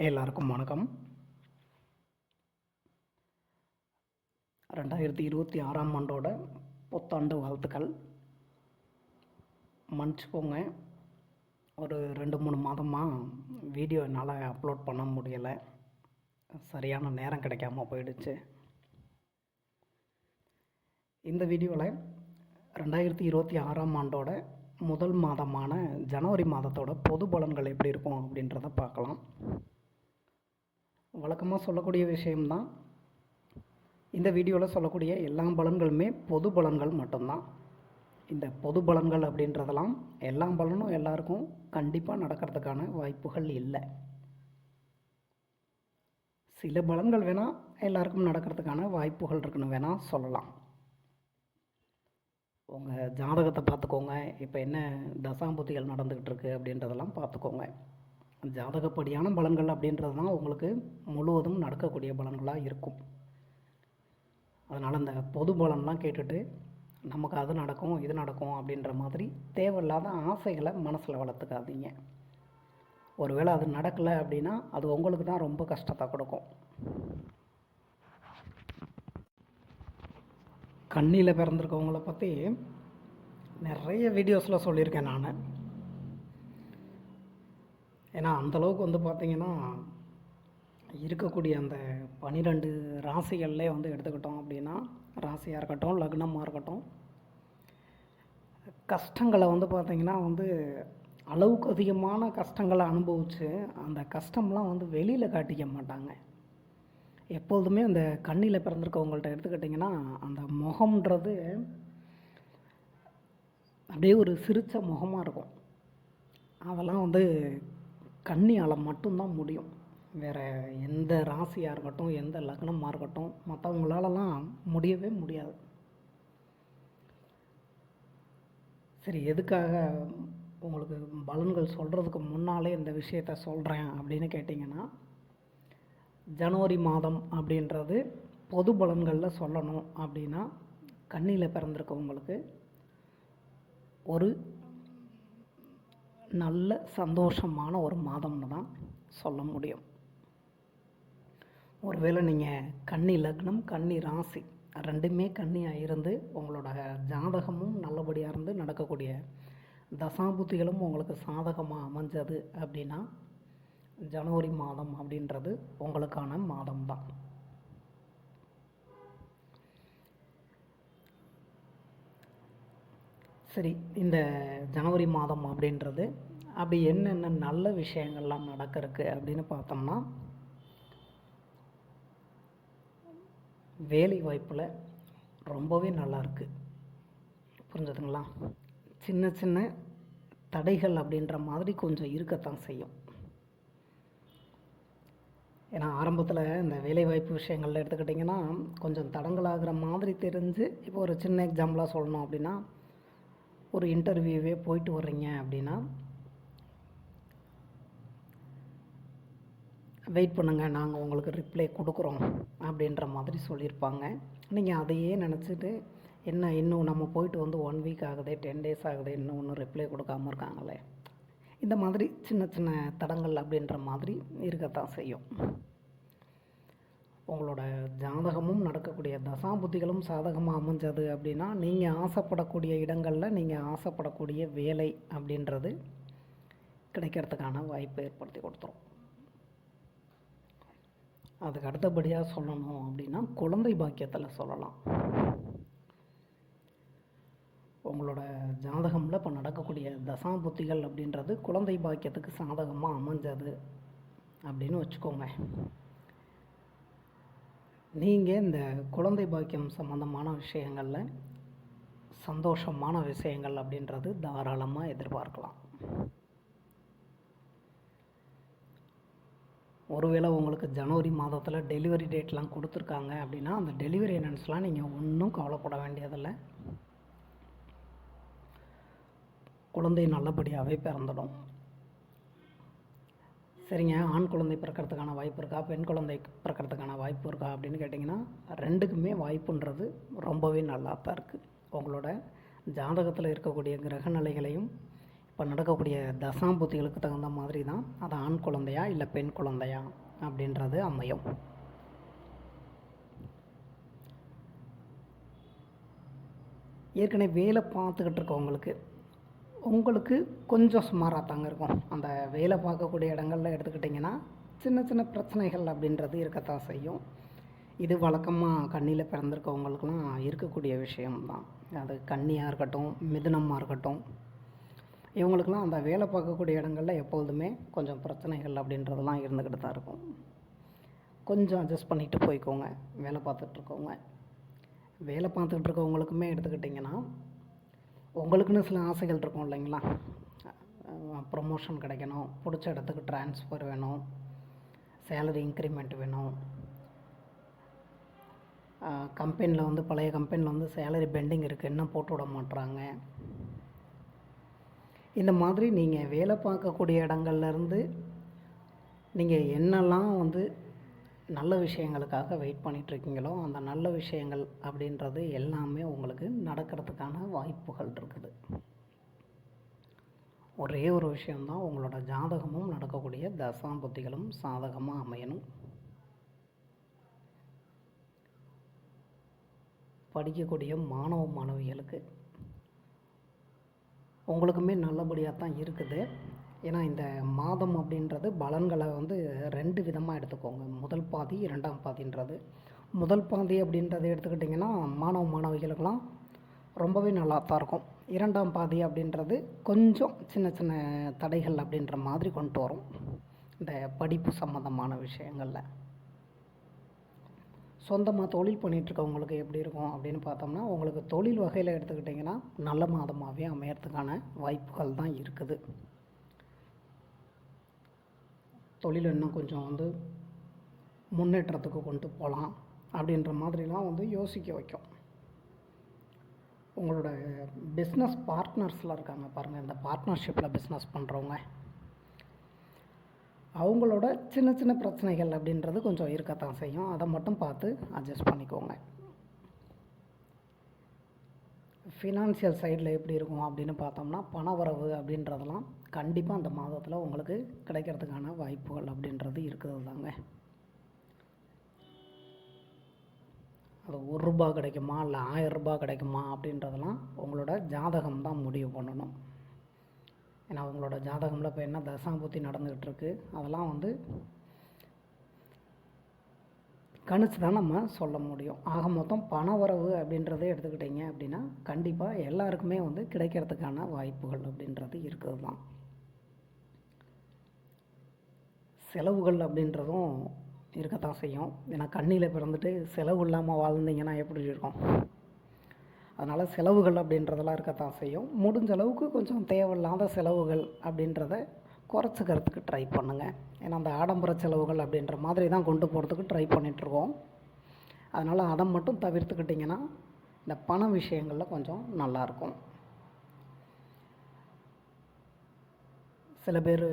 எல்லாருக்கும் வணக்கம். 2026ஆம் ஆண்டோட புத்தாண்டு வாழ்த்துக்கள். மன்னிச்சுக்கோங்க, ஒரு 2-3 மாதமாக வீடியோ என்னால் அப்லோட் பண்ண முடியலை. சரியான நேரம் கிடைக்காம போயிடுச்சு. இந்த வீடியோவில் 2026ஆம் ஆண்டோட முதல் மாதமான ஜனவரி மாதத்தோட பொது பலன்கள் எப்படி இருக்கும் அப்படின்றத பார்க்கலாம். வழக்கமாக சொல்லக்கூடிய விஷயம்தான். இந்த வீடியோவில் சொல்லக்கூடிய எல்லா பலன்களுமே பொது பலன்கள் மட்டும்தான். இந்த பொது பலன்கள் அப்படின்றதெல்லாம் எல்லா பலனும் எல்லாருக்கும் கண்டிப்பாக நடக்கிறதுக்கான வாய்ப்புகள் இல்லை. சில பலன்கள் வேணால் எல்லாருக்கும் நடக்கிறதுக்கான வாய்ப்புகள் இருக்குன்னு வேணால் சொல்லலாம். உங்கள் ஜாதகத்தை பார்த்துக்கோங்க. இப்போ என்ன தசாம்புத்திகள் நடந்துக்கிட்டு இருக்குது அப்படின்றதெல்லாம் பார்த்துக்கோங்க. ஜாதகப்படியான பலன்கள் அப்படின்றது தான் உங்களுக்கு முழுவதும் நடக்கக்கூடிய பலன்களாக இருக்கும். அதனால் அந்த பொது பலன்லாம் கேட்டுட்டு நமக்கு அது நடக்கும் இது நடக்கும் அப்படின்ற மாதிரி தேவையில்லாத ஆசைகளை மனசில் வளர்த்துக்காதீங்க. ஒருவேளை அது நடக்கலை அப்படின்னா அது உங்களுக்கு தான் ரொம்ப கஷ்டத்தை கொடுக்கும். கண்ணியில் பிறந்திருக்கவங்கள பற்றி நிறைய வீடியோஸில் சொல்லியிருக்கேன் நான். ஏன்னா அந்தளவுக்கு பார்த்திங்கன்னா இருக்கக்கூடிய அந்த 12 ராசிகள்லே எடுத்துக்கிட்டோம் அப்படின்னா, ராசியாக இருக்கட்டும் லக்னமாக இருக்கட்டும், கஷ்டங்களை பார்த்திங்கன்னா அளவுக்கு அதிகமான கஷ்டங்களை அனுபவித்து அந்த கஷ்டம்லாம் வெளியில் காட்டிக்க மாட்டாங்க. எப்பொழுதுமே அந்த கண்ணியில் பிறந்திருக்கவங்கள்ட்ட எடுத்துக்கிட்டிங்கன்னா அந்த முகம்ன்றது அப்படியே ஒரு சிரித்த முகமாக இருக்கும். அதெல்லாம் கன்னியால் மட்டும்தான் முடியும். வேறு எந்த ராசியாக இருக்கட்டும் எந்த லக்னமாக இருக்கட்டும் மற்றவங்களாலலாம் முடியவே முடியாது. சரி, எதுக்காக உங்களுக்கு பலன்கள் சொல்கிறதுக்கு முன்னாலே இந்த விஷயத்த சொல்கிறேன் அப்படின்னு கேட்டிங்கன்னா, ஜனவரி மாதம் அப்படின்றது பொது பலன்களில் சொல்லணும் அப்படின்னா கன்னியில் பிறந்திருக்கவங்களுக்கு ஒரு நல்ல சந்தோஷமான ஒரு மாதம்னு தான் சொல்ல முடியும். ஒருவேளை நீங்கள் கன்னி லக்னம் கன்னி ராசி ரெண்டுமே கன்னியாக இருந்து உங்களோட ஜாதகமும் நல்லபடியாக இருந்து நடக்கக்கூடிய தசாபுத்திகளும் உங்களுக்கு சாதகமாக அமைஞ்சது அப்படின்னா ஜனவரி மாதம் அப்படின்றது உங்களுக்கான மாதம்தான். சரி, இந்த ஜனவரி மாதம் அப்படின்றது அப்படி என்னென்ன நல்ல விஷயங்கள்லாம் நடக்கிறதுக்கு அப்படின்னு பார்த்தோம்னா, வேலை வாய்ப்பில் ரொம்பவே நல்லா இருக்குது. புரிஞ்சதுங்களா? சின்ன சின்ன தடைகள் அப்படின்ற மாதிரி கொஞ்சம் இருக்கத்தான் செய்யும். ஏன்னா ஆரம்பத்தில் இந்த வேலைவாய்ப்பு விஷயங்களில் எடுத்துக்கிட்டிங்கன்னா கொஞ்சம் தடங்களாகிற மாதிரி தெரிஞ்சு, இப்போ ஒரு சின்ன எக்ஸாம்பிளாக சொல்லணும் அப்படின்னா, ஒரு இன்டர்வியூவே போயிட்டு வர்றீங்க அப்படின்னா, வெயிட் பண்ணுங்கள் நாங்கள் உங்களுக்கு ரிப்ளை கொடுக்குறோம் அப்படின்ற மாதிரி சொல்லியிருப்பாங்க. நீங்கள் அதையே நினச்சிட்டு என்ன இன்னும் நம்ம போயிட்டு 1 வீக் ஆகுது 10 டேஸ் ஆகுது இன்னும் ஒன்றும் ரிப்ளை கொடுக்காமல் இருக்காங்களே, இந்த மாதிரி சின்ன சின்ன தடங்கள் அப்படின்ற மாதிரி இருக்கத்தான் செய்யும். உங்களோட ஜாதகமும் நடக்கக்கூடிய தசாபுத்திகளும் சாதகமாக அமைஞ்சது அப்படின்னா நீங்கள் ஆசைப்படக்கூடிய இடங்களில் நீங்கள் ஆசைப்படக்கூடிய வேலை அப்படின்றது கிடைக்கிறதுக்கான வாய்ப்பை ஏற்படுத்தி கொடுத்துரும். அதுக்கு அடுத்தபடியாக சொல்லணும் அப்படின்னா குழந்தை பாக்கியத்தில் சொல்லலாம். உங்களோட ஜாதகமில் இப்போ நடக்கக்கூடிய தசாபுத்திகள் அப்படின்றது குழந்தை பாக்கியத்துக்கு சாதகமாக அமைஞ்சது அப்படின்னு வச்சுக்கோங்க. நீங்கள் இந்த குழந்தை பாக்கியம் சம்மந்தமான விஷயங்களில் சந்தோஷமான விஷயங்கள் அப்படின்றது தாராளமாக எதிர்பார்க்கலாம். ஒருவேளை உங்களுக்கு ஜனவரி மாதத்தில் டெலிவரி டேட்லாம் கொடுத்துருக்காங்க அப்படின்னா அந்த டெலிவரி என்னன்ஸ்லாம் நீங்கள் ஒன்றும் கவலைப்பட வேண்டியதில்லை. குழந்தை நல்லபடியாகவே பிறந்துடும். சரிங்க, ஆண் குழந்தை பிறக்கிறதுக்கான வாய்ப்பு இருக்கா பெண் குழந்தை பிறக்கிறதுக்கான வாய்ப்பு இருக்கா அப்படின்னு கேட்டிங்கன்னா ரெண்டுக்குமே வாய்ப்புன்றது ரொம்பவே நல்லா தான் இருக்குது. உங்களோட ஜாதகத்தில் இருக்கக்கூடிய கிரக நிலைகளையும் இப்போ நடக்கக்கூடிய தசாம்புத்திகளுக்கு தகுந்த மாதிரி தான் அது ஆண் குழந்தையா இல்லை பெண் குழந்தையா அப்படின்றது அமையும். ஏற்கனவே வேலை பார்த்துக்கிட்டு இருக்கவங்களுக்கு உங்களுக்கு கொஞ்சம் சுமாராக தாங்க இருக்கும். அந்த வேலை பார்க்கக்கூடிய இடங்களில் எடுத்துக்கிட்டிங்கன்னா சின்ன சின்ன பிரச்சனைகள் அப்படின்றது இருக்கத்தான் செய்யும். இது வழக்கமாக கன்னியில் பிறந்திருக்கவங்களுக்கெல்லாம் இருக்கக்கூடிய விஷயம்தான். அது கன்னியாக இருக்கட்டும், மிதுனமாக இருக்கட்டும், இவங்களுக்கெல்லாம் அந்த வேலை பார்க்கக்கூடிய இடங்களில் எப்பொழுதுமே கொஞ்சம் பிரச்சனைகள் அப்படின்றதெல்லாம் இருந்துக்கிட்டு தான் இருக்கும். கொஞ்சம் அட்ஜஸ்ட் பண்ணிவிட்டு போய்க்கோங்க. வேலை பார்த்துட்ருக்கவங்க எடுத்துக்கிட்டிங்கன்னா உங்களுக்குன்னு சில ஆசைகள் இருக்கும் இல்லைங்களா? ப்ரொமோஷன் கிடைக்கணும், பிடிச்ச இடத்துக்கு ட்ரான்ஸ்ஃபர் வேணும், சேலரி இன்க்ரிமெண்ட் வேணும், கம்பெனியில் வந்து பழைய கம்பெனியில் வந்து சேலரி பெண்டிங் இருக்குது, இன்னும் போட்டு விட மாட்றாங்க. இந்த மாதிரி நீங்கள் வேலை பார்க்கக்கூடிய இடங்கள்லேருந்து நீங்கள் என்னெல்லாம் வந்து நல்ல விஷயங்களுக்காக வெயிட் பண்ணிகிட்ருக்கீங்களோ அந்த நல்ல விஷயங்கள் அப்படின்றது எல்லாமே உங்களுக்கு நடக்கிறதுக்கான வாய்ப்புகள் இருக்குது. ஒரே ஒரு விஷயந்தான், உங்களோட ஜாதகமும் நடக்கக்கூடிய தசாம்புத்திகளும் சாதகமாக அமையணும். படிக்கக்கூடிய மாணவ மாணவிகளுக்கு உங்களுக்குமே நல்லபடியாக தான் இருக்குது. ஏன்னா இந்த மாதம் அப்படின்றது பலன்களை வந்து 2 விதமாக எடுத்துக்கோங்க. முதல் பாதி, 2ஆம் பாதின்றது. முதல் பாதி அப்படின்றத எடுத்துக்கிட்டிங்கன்னா மாணவ மாணவிகளுக்கெல்லாம் ரொம்பவே நல்லா தான் இருக்கும். 2ஆம் பாதி அப்படின்றது கொஞ்சம் சின்ன சின்ன தடைகள் அப்படின்ற மாதிரி கொண்டு வரும் இந்த படிப்பு சம்மந்தமான விஷயங்களில். சொந்தமாக தொழில் பண்ணிகிட்ருக்கவங்களுக்கு எப்படி இருக்கும் அப்படின்னு பார்த்தோம்னா, உங்களுக்கு தொழில் வகையில் எடுத்துக்கிட்டிங்கன்னா நல்ல மாதமாகவே அமையறதுக்கான வாய்ப்புகள் தான் இருக்குது. தொழில் இன்னும் கொஞ்சம் வந்து முன்னேற்றத்துக்கு கொண்டு போகலாம் அப்படின்ற மாதிரிலாம் வந்து யோசிக்க வைக்கும். உங்களோட பிஸ்னஸ் பார்ட்னர்ஸில் இருக்காங்க பாருங்கள், இந்த பார்ட்னர்ஷிப்பில் பிஸ்னஸ் பண்ணுறவங்க, அவங்களோட சின்ன சின்ன பிரச்சனைகள் அப்படின்றது கொஞ்சம் இருக்கத்தான் செய்யும். அதை மட்டும் பார்த்து அட்ஜஸ்ட் பண்ணிக்கோங்க. ஃபினான்ஷியல் சைடில் எப்படி இருக்கும் அப்படின்னு பார்த்தோம்னா, பணவரவு அப்படின்றதெல்லாம் கண்டிப்பாக அந்த மாதத்தில் உங்களுக்கு கிடைக்கிறதுக்கான வாய்ப்புகள் அப்படின்றது இருக்கிறது தாங்க. அது ₹1 கிடைக்குமா இல்லை ₹1000 கிடைக்குமா அப்படின்றதெல்லாம் உங்களோட ஜாதகம் தான் முடிவு பண்ணணும். ஏன்னா உங்களோட ஜாதகமில் இப்போ என்ன தசாம்புத்தி நடந்துக்கிட்டு இருக்குது அதெல்லாம் வந்து கணிச்சு தான் நம்ம சொல்ல முடியும். ஆக மொத்தம் பணவரவு அப்படின்றத எடுத்துக்கிட்டிங்க அப்படின்னா கண்டிப்பாக எல்லாருக்குமே வந்து கிடைக்கிறதுக்கான வாய்ப்புகள் அப்படின்றது இருக்கிறது தான். செலவுகள் அப்படின்றதும் இருக்கத்தான் செய்யும். ஏன்னா கண்ணியில் பிறந்துட்டு செலவு இல்லாமல் வாழ்ந்தீங்கன்னா எப்படி இருக்கும்? அதனால் செலவுகள் அப்படின்றதெல்லாம் இருக்கத்தான் செய்யும். முடிஞ்ச அளவுக்கு கொஞ்சம் தேவையில்லாத செலவுகள் அப்படின்றத குறைச்சிக்கிறதுக்கு ட்ரை பண்ணுங்கள். ஏன்னா அந்த ஆடம்பர செலவுகள் அப்படின்ற மாதிரி தான் கொண்டு போகிறதுக்கு ட்ரை பண்ணிகிட்ருக்கோம். அதனால் அதை மட்டும் தவிர்த்துக்கிட்டிங்கன்னா இந்த பண விஷயங்களில் கொஞ்சம் நல்லாயிருக்கும். சில பேர்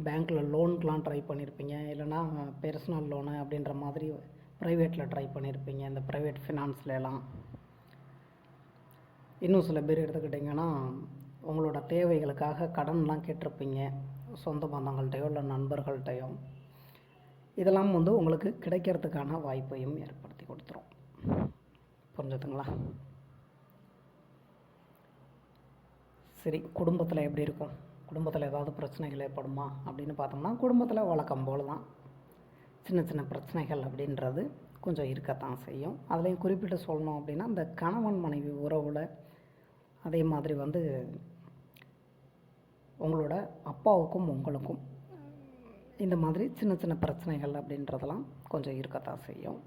பேங்க்கில் லோனுக்கெலாம் ட்ரை பண்ணியிருப்பீங்க, இல்லைனா பர்சனல் லோனு அப்படின்ற மாதிரி ப்ரைவேட்டில் ட்ரை பண்ணியிருப்பீங்க, இந்த ப்ரைவேட் ஃபினான்ஸ்லாம். இன்னும் சில பேர் எடுத்துக்கிட்டிங்கன்னா உங்களோட தேவைகளுக்காக கடன்லாம் கேட்டிருப்பீங்க, சொந்த பந்தங்கள்கிட்டையோ இல்லை நண்பர்கள்ட்டையோ. இதெல்லாம் வந்து உங்களுக்கு கிடைக்கிறதுக்கான வாய்ப்பையும் ஏற்படுத்தி கொடுத்துரும். புரிஞ்சுதுங்களா? சரி, குடும்பத்தில் எப்படி இருக்கும்? குடும்பத்தில் ஏதாவது பிரச்சனைகள் ஏற்படுமா அப்படின்னு பார்த்தோம்னா, குடும்பத்தில் வழக்கம் போல் தான் சின்ன சின்ன பிரச்சனைகள் அப்படின்றது கொஞ்சம் இருக்கத்தான் செய்யும். அதுலேயும் குறிப்பிட்டு சொல்லணும் அப்படின்னா, இந்த கணவன் மனைவி உறவில், அதே மாதிரி வந்து உங்களோட அப்பாவுக்கும் உங்களுக்கும் இந்த மாதிரி சின்ன சின்ன பிரச்சனைகள் அப்படின்றதெல்லாம் கொஞ்சம் இருக்கத்தான் செய்யும்.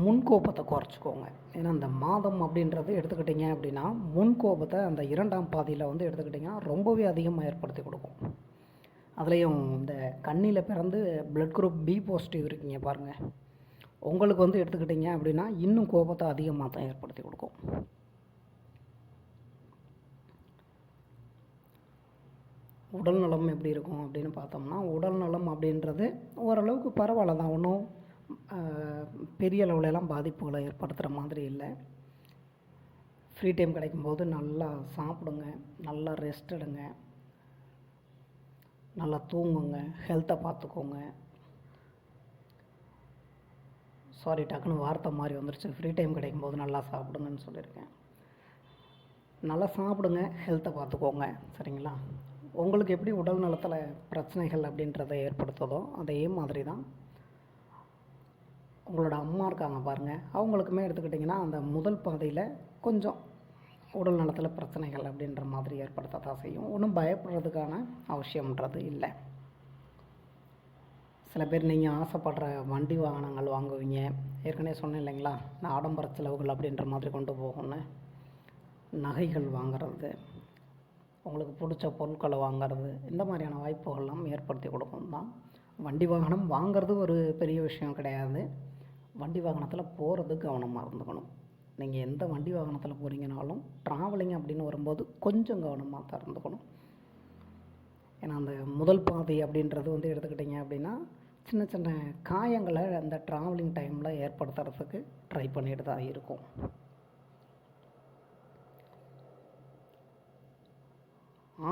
முன்கோபத்தை குறைச்சிக்கோங்க. ஏன்னா அந்த மாதம் அப்படின்றது எடுத்துக்கிட்டிங்க அப்படின்னா முன்கோபத்தை அந்த 2ஆம் பாதியில் வந்து எடுத்துக்கிட்டிங்கன்னா ரொம்பவே அதிகமாக ஏற்படுத்தி கொடுக்கும். அதுலேயும் இந்த கண்ணியில் பிறந்து பிளட் குரூப் பி பாசிட்டிவ் இருக்கீங்க பாருங்கள், உங்களுக்கு வந்து எடுத்துக்கிட்டிங்க அப்படின்னா இன்னும் கோபத்தை அதிகமாக தான் ஏற்படுத்தி கொடுக்கும். உடல் நலம் எப்படி இருக்கும் அப்படின்னு பார்த்தோம்னா, உடல் நலம் அப்படின்றது ஓரளவுக்கு பரவாயில்ல தான், ஒன்றும் பெரிய அளவுலலாம் பாதிப்புகளை ஏற்படுத்துகிற மாதிரி இல்லை. ஃப்ரீ டைம் கிடைக்கும்போது நல்லா சாப்பிடுங்க, நல்லா ரெஸ்ட் எடுங்க, நல்லா தூங்குங்க, ஹெல்த்தை பார்த்துக்கோங்க. சாரி, டக்குன்னு வார்த்தை மாதிரி வந்துருச்சு. ஃப்ரீ டைம் கிடைக்கும்போது நல்லா சாப்பிடுங்கன்னு சொல்லியிருக்கேன். நல்லா சாப்பிடுங்க, ஹெல்த்தை பார்த்துக்கோங்க. சரிங்களா? உங்களுக்கு எப்படி உடல் நலத்தில் பிரச்சனைகள் அப்படின்றத ஏற்படுத்துதோ அதே மாதிரி தான் உங்களோட அம்மா இருக்காங்க பாருங்கள், அவங்களுக்குமே எடுத்துக்கிட்டிங்கன்னா அந்த முதல் பாதையில் கொஞ்சம் உடல் நலத்தில் பிரச்சனைகள் அப்படின்ற மாதிரி ஏற்படுத்தத்தான் செய்யும். ஒன்றும் பயப்படுறதுக்கான அவசியம்ன்றது இல்லை. சில பேர் நீங்கள் ஆசைப்படுற வண்டி வாகனங்கள் வாங்குவீங்க. ஏற்கனவே சொன்னேன் இல்லைங்களா, இந்த ஆடம்பர செலவுகள் அப்படின்ற மாதிரி கொண்டு போகணும்னு. நகைகள் வாங்கிறது, உங்களுக்கு பிடிச்ச பொருட்களை வாங்கிறது, இந்த மாதிரியான வாய்ப்புகள்லாம் ஏற்படுத்தி கொடுக்கும் தான். வண்டி வாகனம் வாங்கிறது ஒரு பெரிய விஷயம் கிடையாது. வண்டி வாகனத்தில் போகிறது கவனமாக இருந்துக்கணும். நீங்கள் எந்த வண்டி வாகனத்தில் போகிறீங்கனாலும் ட்ராவலிங் அப்படின்னு வரும்போது கொஞ்சம் கவனமாக தான் இருந்துக்கணும். ஏன்னா அந்த முதல் பாதை அப்படின்றது வந்து எடுத்துக்கிட்டிங்க அப்படின்னா சின்ன சின்ன காயங்களை அந்த ட்ராவலிங் டைமில் ஏற்படுத்துறதுக்கு ட்ரை பண்ணிட்டு தான் இருக்கும்.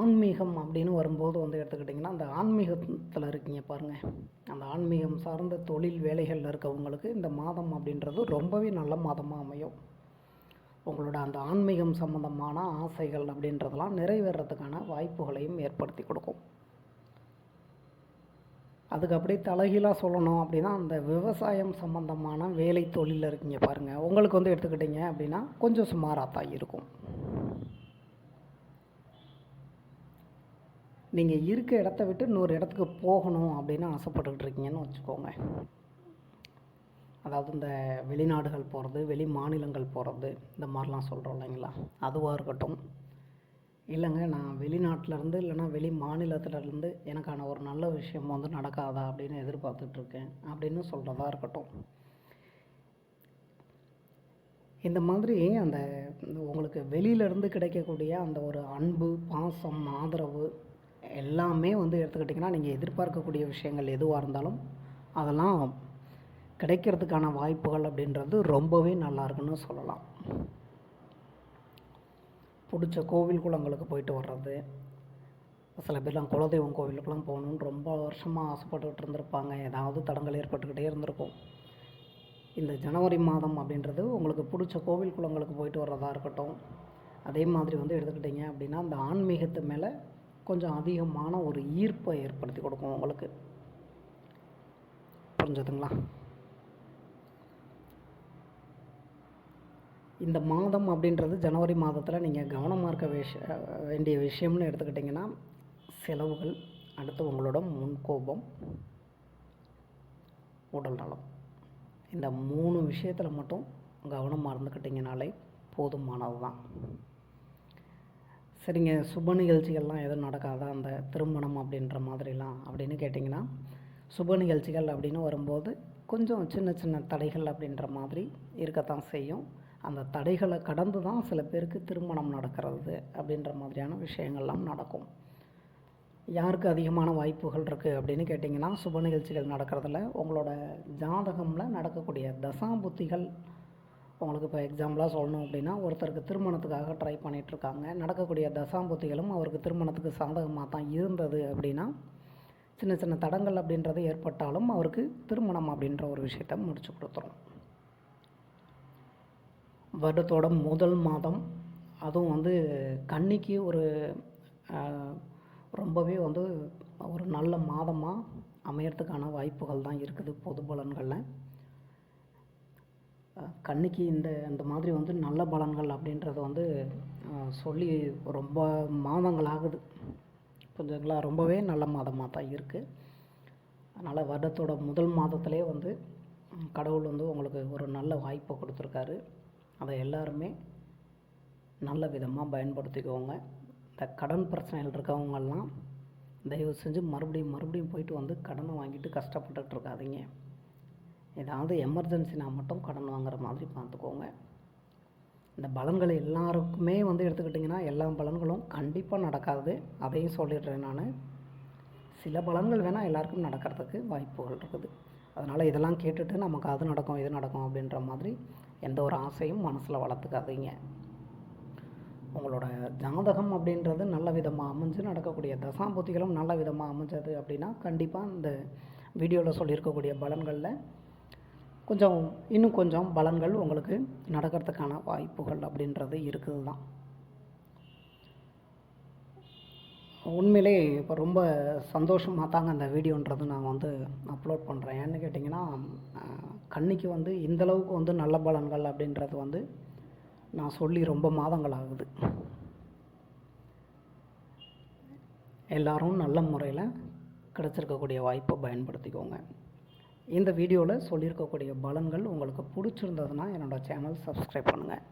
ஆன்மீகம் அப்படின்னு வரும்போது வந்து எடுத்துக்கிட்டிங்கன்னா அந்த ஆன்மீகத்தில் இருக்கீங்க பாருங்கள், அந்த ஆன்மீகம் சார்ந்த தொழில் வேலைகளில் இருக்கவங்களுக்கு இந்த மாதம் அப்படின்றது ரொம்பவே நல்ல மாதமாக அமையும். உங்களோட அந்த ஆன்மீகம் சம்மந்தமான ஆசைகள் அப்படின்றதெல்லாம் நிறைவேறதுக்கான வாய்ப்புகளையும் ஏற்படுத்தி கொடுக்கும். அதுக்கு அப்படியே தலைகீழாக சொல்லணும் அப்படின்னா அந்த விவசாயம் சம்மந்தமான வேலை தொழிலில் இருக்கீங்க பாருங்கள், உங்களுக்கு வந்து எடுத்துக்கிட்டிங்க அப்படின்னா கொஞ்சம் சுமாராக தான் இருக்கும். நீங்கள் இருக்க இடத்த விட்டு இன்னொரு இடத்துக்கு போகணும் அப்படின்னு ஆசைப்பட்டுக்கிட்டு இருக்கீங்கன்னு வச்சுக்கோங்க. அதாவது இந்த வெளிநாடுகள் போகிறது, வெளி மாநிலங்கள் போகிறது, இந்த மாதிரிலாம் சொல்கிறோம் இல்லைங்களா, அதுவாக இருக்கட்டும். இல்லைங்க, நான் வெளிநாட்டிலேருந்து இல்லைனா வெளி மாநிலத்திலேருந்து எனக்கான ஒரு நல்ல விஷயம் வந்து நடக்காதா அப்படின்னு எதிர்பார்த்துட்ருக்கேன் அப்படின்னு சொல்கிறதா இருக்கட்டும். இந்த மாதிரி அந்த உங்களுக்கு வெளியிலேருந்து கிடைக்கக்கூடிய அந்த ஒரு அன்பு, பாசம், ஆதரவு எல்லாமே வந்து எடுத்துக்கிட்டிங்கன்னா நீங்கள் எதிர்பார்க்கக்கூடிய விஷயங்கள் எதுவாக இருந்தாலும் அதெல்லாம் கிடைக்கிறதுக்கான வாய்ப்புகள் அப்படின்றது ரொம்பவே நல்லா இருக்குன்னு சொல்லலாம். பிடிச்ச கோவில் குளங்களுக்கு போயிட்டு வர்றது, சில பேர்லாம் குலதெய்வம் கோவிலுக்கெல்லாம் போகணுன்னு ரொம்ப வருஷமாக ஆசைப்பட்டுக்கிட்டு இருந்திருப்பாங்க. ஏதாவது தடங்கள் ஏற்பட்டுக்கிட்டே இருந்திருக்கும். இந்த ஜனவரி மாதம் அப்படின்றது உங்களுக்கு பிடிச்ச கோவில் குளங்களுக்கு போயிட்டு வர்றதா இருக்கட்டும். அதே மாதிரி வந்து எடுத்துக்கிட்டிங்க அப்படின்னா அந்த ஆன்மீகத்து மேலே கொஞ்சம் அதிகமான ஒரு ஈர்ப்பை ஏற்படுத்தி கொடுக்கும் உங்களுக்கு. புரிஞ்சதுங்களா? இந்த மாதம் அப்படின்றது ஜனவரி மாதத்தில் நீங்கள் கவனமாக இருக்க வேண்டிய விஷயம்னு எடுத்துக்கிட்டிங்கன்னா செலவுகள், அடுத்து உங்களோட முன்கோபம், உடல் நலம், இந்த 3 விஷயத்தில் மட்டும் கவனமாக இருந்துக்கிட்டிங்கனாலே போதுமானது தான். சரிங்க, சுப நிகழ்ச்சிகள்லாம் எதுவும் நடக்காதா அந்த திருமணம் அப்படின்ற மாதிரிலாம் அப்படின்னு கேட்டிங்கன்னா, சுப நிகழ்ச்சிகள் அப்படின்னு வரும்போது கொஞ்சம் சின்ன சின்ன தடைகள் அப்படின்ற மாதிரி இருக்கத்தான் செய்யும். அந்த தடைகளை கடந்து தான் சில பேருக்கு திருமணம் நடக்கிறது அப்படின்ற மாதிரியான விஷயங்கள்லாம் நடக்கும். யாருக்கு அதிகமான வாய்ப்புகள் இருக்குது அப்படின்னு கேட்டிங்கன்னா, சுப நிகழ்ச்சிகள் நடக்கிறதுல உங்களோட ஜாதகமில் நடக்கக்கூடிய தசாபுத்திகள். உங்களுக்கு இப்போ எக்ஸாம்பிளாக சொல்லணும் அப்படின்னா, ஒருத்தருக்கு திருமணத்துக்காக ட்ரை பண்ணிகிட்ருக்காங்க, நடக்கக்கூடிய தசாபுத்திகளும் அவருக்கு திருமணத்துக்கு சாதகமாக தான் இருந்தது அப்படின்னா சின்ன சின்ன தடங்கள் அப்படின்றது ஏற்பட்டாலும் அவருக்கு திருமணம் அப்படின்ற ஒரு விஷயத்தை முடிச்சு கொடுத்துரும். வருடத்தோட முதல் மாதம், அதுவும் வந்து கன்னிக்கு ஒரு ரொம்பவே வந்து ஒரு நல்ல மாதமாக அமையறதுக்கான வாய்ப்புகள் தான் இருக்குது. பொது பலன்களில் கன்னிக்கு இந்த மாதிரி வந்து நல்ல பலன்கள் அப்படின்றது வந்து சொல்லி ரொம்ப மாதங்கள் ஆகுது. கொஞ்சங்களா ரொம்பவே நல்ல மாதமாக தான் இருக்குது. அதனால் வருடத்தோட முதல் மாதத்திலே வந்து கடவுள் வந்து உங்களுக்கு ஒரு நல்ல வாய்ப்பை கொடுத்துருக்காரு. அதை எல்லாருமே நல்ல விதமாக பயன்படுத்திக்கோங்க. இந்த கடன் பிரச்சனைகள் இருக்கவங்கெல்லாம் தயவு செஞ்சு மறுபடியும் போயிட்டு வந்து கடனை வாங்கிட்டு கஷ்டப்பட்டுட்டு இருக்காதீங்க. ஏதாவது எமர்ஜென்சினா மட்டும் கடன் வாங்குற மாதிரி பார்த்துக்கோங்க. இந்த பலன்கள் எல்லாருக்குமே வந்து எடுத்துக்கிட்டிங்கன்னா எல்லா பலன்களும் கண்டிப்பாக நடக்காது, அதையும் சொல்லிடுறேன் நான். சில பலன்கள் வேணால் எல்லாருக்கும் நடக்கிறதுக்கு வாய்ப்புகள் இருக்குது. அதனால் இதெல்லாம் கேட்டுட்டு நமக்கு அது நடக்கும் இது நடக்கும் அப்படின்ற மாதிரி எந்த ஒரு ஆசையும் மனசில் வளர்த்துக்காதீங்க. உங்களோட ஜாதகம் அப்படின்றது நல்ல விதமாக அமைஞ்சு நடக்கக்கூடிய தசாம்புத்திகளும் நல்ல விதமாக அமைஞ்சது அப்படின்னா கண்டிப்பாக இந்த வீடியோவில் சொல்லியிருக்கக்கூடிய பலன்களில் இன்னும் கொஞ்சம் பலன்கள் உங்களுக்கு நடக்கிறதுக்கான வாய்ப்புகள் அப்படின்றது இருக்குது தான். உண்மையிலே இப்போ ரொம்ப சந்தோஷமாக தாங்க அந்த வீடியோன்றது நான் அப்லோட் பண்ணுறேன். ஏன்னு கேட்டிங்கன்னா கன்னிக்கு இந்தளவுக்கு நல்ல பலன்கள் அப்படின்றது நான் சொல்லி ரொம்ப மாதங்கள் ஆகுது. எல்லோரும் நல்ல முறையில் கிடச்சிருக்கக்கூடிய வாய்ப்பை பயன்படுத்திக்கோங்க. இந்த வீடியோவில் சொல்லியிருக்கக்கூடிய பலன்கள் உங்களுக்கு பிடிச்சிருந்ததுன்னா என்னோடய சேனல் சப்ஸ்கிரைப் பண்ணுங்கள்.